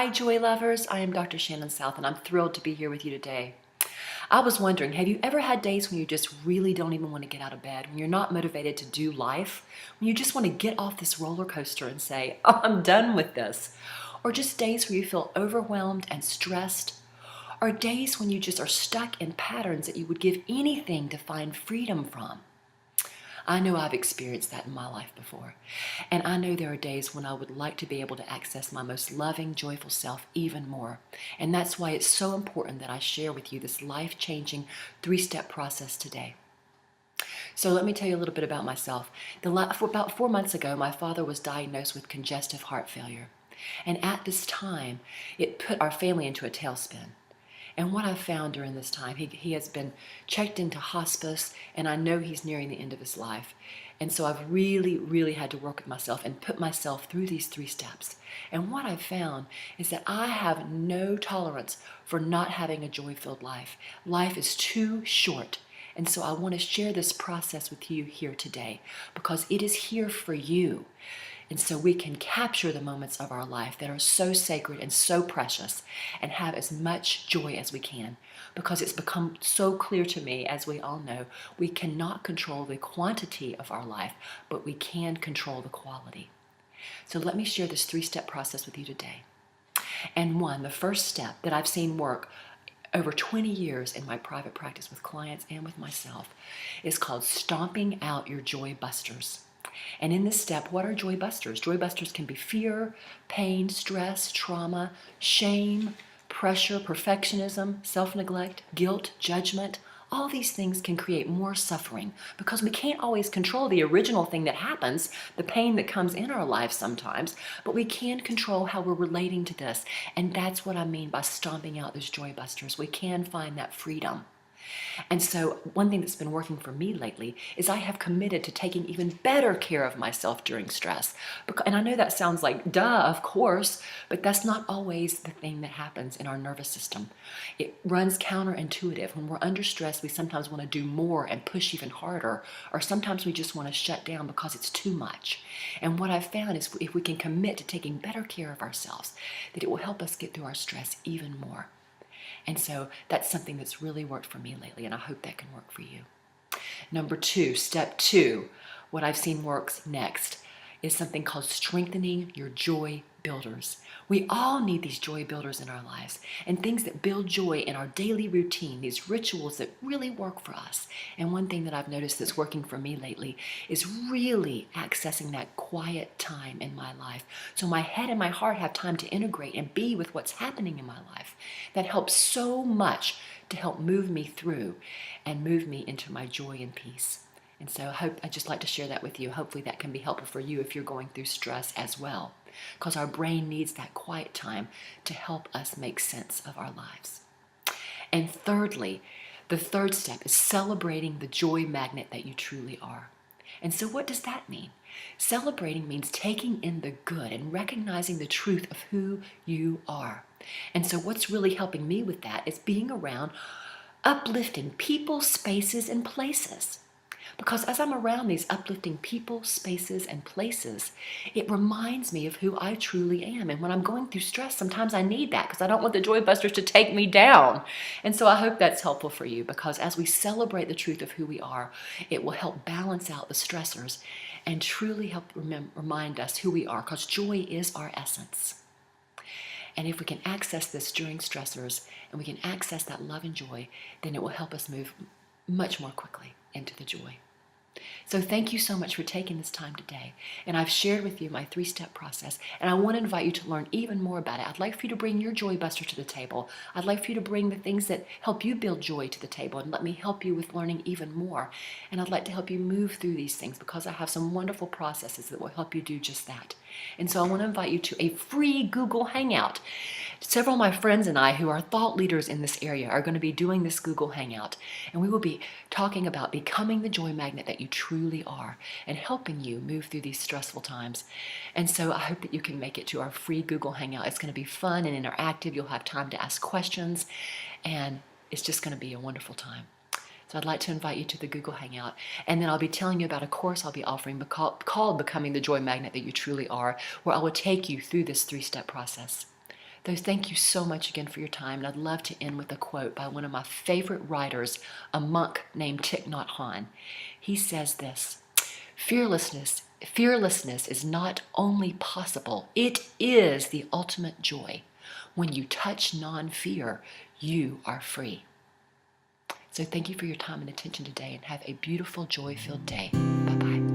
Hi, joy lovers. I am Dr. Shannon South, and I'm thrilled to be here with you today. I was wondering, have you ever had days when you just really don't even want to get out of bed, when you're not motivated to do life, when you just want to get off this roller coaster and say, oh, I'm done with this? Or just days where you feel overwhelmed and stressed? Or days when you just are stuck in patterns that you would give anything to find freedom from? I know I've experienced that in my life before. And I know there are days when I would like to be able to access my most loving, joyful self even more. And that's why it's so important that I share with you this life-changing 3-step process today. So let me tell you a little bit about myself. About 4 months ago, my father was diagnosed with congestive heart failure. And at this time, it put our family into a tailspin. And what I've found during this time, he has been checked into hospice, and I know he's nearing the end of his life. And so I've really had to work with myself and put myself through these 3 steps. And what I've found is that I have no tolerance for not having a joy-filled life. Life is too short. And so I want to share this process with you here today because it is here for you. And so we can capture the moments of our life that are so sacred and so precious and have as much joy as we can. Because it's become so clear to me, as we all know, we cannot control the quantity of our life, but we can control the quality. So let me share this 3-step process with you today. And the first step that I've seen work over 20 years in my private practice with clients and with myself is called stomping out your joy busters. And in this step, what are joy busters? Joy busters can be fear, pain, stress, trauma, shame, pressure, perfectionism, self-neglect, guilt, judgment. All these things can create more suffering because we can't always control the original thing that happens, the pain that comes in our lives sometimes, but we can control how we're relating to this. And that's what I mean by stomping out those joy busters. We can find that freedom. And so one thing that's been working for me lately is I have committed to taking even better care of myself during stress. And I know that sounds like, duh, of course, but that's not always the thing that happens in our nervous system. It runs counterintuitive. When we're under stress, we sometimes want to do more and push even harder, or sometimes we just want to shut down because it's too much. And what I've found is if we can commit to taking better care of ourselves, that it will help us get through our stress even more. And so that's something that's really worked for me lately, and I hope that can work for you. Number 2, step 2, what I've seen works next is something called strengthening your joy builders. We all need these joy builders in our lives and things that build joy in our daily routine, these rituals that really work for us. And one thing that I've noticed that's working for me lately is really accessing that quiet time in my life. So my head and my heart have time to integrate and be with what's happening in my life. That helps so much to help move me through and move me into my joy and peace. And so I'd just like to share that with you. Hopefully that can be helpful for you if you're going through stress as well. Because our brain needs that quiet time to help us make sense of our lives. And thirdly, the 3rd step is celebrating the joy magnet that you truly are. And so what does that mean? Celebrating means taking in the good and recognizing the truth of who you are. And so what's really helping me with that is being around uplifting people, spaces, and places. Because as I'm around these uplifting people, spaces, and places, it reminds me of who I truly am. And when I'm going through stress, sometimes I need that because I don't want the joy busters to take me down. And so I hope that's helpful for you because as we celebrate the truth of who we are, it will help balance out the stressors and truly help remind us who we are because joy is our essence. And if we can access this during stressors and we can access that love and joy, then it will help us move much more quickly into the joy. So thank you so much for taking this time today. And I've shared with you my 3-step process, and I want to invite you to learn even more about it. I'd like for you to bring your joy buster to the table. I'd like for you to bring the things that help you build joy to the table and let me help you with learning even more. And I'd like to help you move through these things because I have some wonderful processes that will help you do just that. And so I want to invite you to a free Google Hangout. Several of my friends and I who are thought leaders in this area are going to be doing this Google Hangout, and we will be talking about becoming the joy magnet that you truly are and helping you move through these stressful times. And so I hope that you can make it to our free Google Hangout. It's going to be fun and interactive. You'll have time to ask questions, and it's just going to be a wonderful time. So I'd like to invite you to the Google Hangout, and then I'll be telling you about a course I'll be offering called Becoming the Joy Magnet That You Truly Are, where I will take you through this 3-step process. Though, thank you so much again for your time. And I'd love to end with a quote by one of my favorite writers, a monk named Thich Nhat Hanh. He says this: fearlessness is not only possible, it is the ultimate joy. When you touch non-fear, you are free. So thank you for your time and attention today, and have a beautiful, joy-filled day. Bye-bye.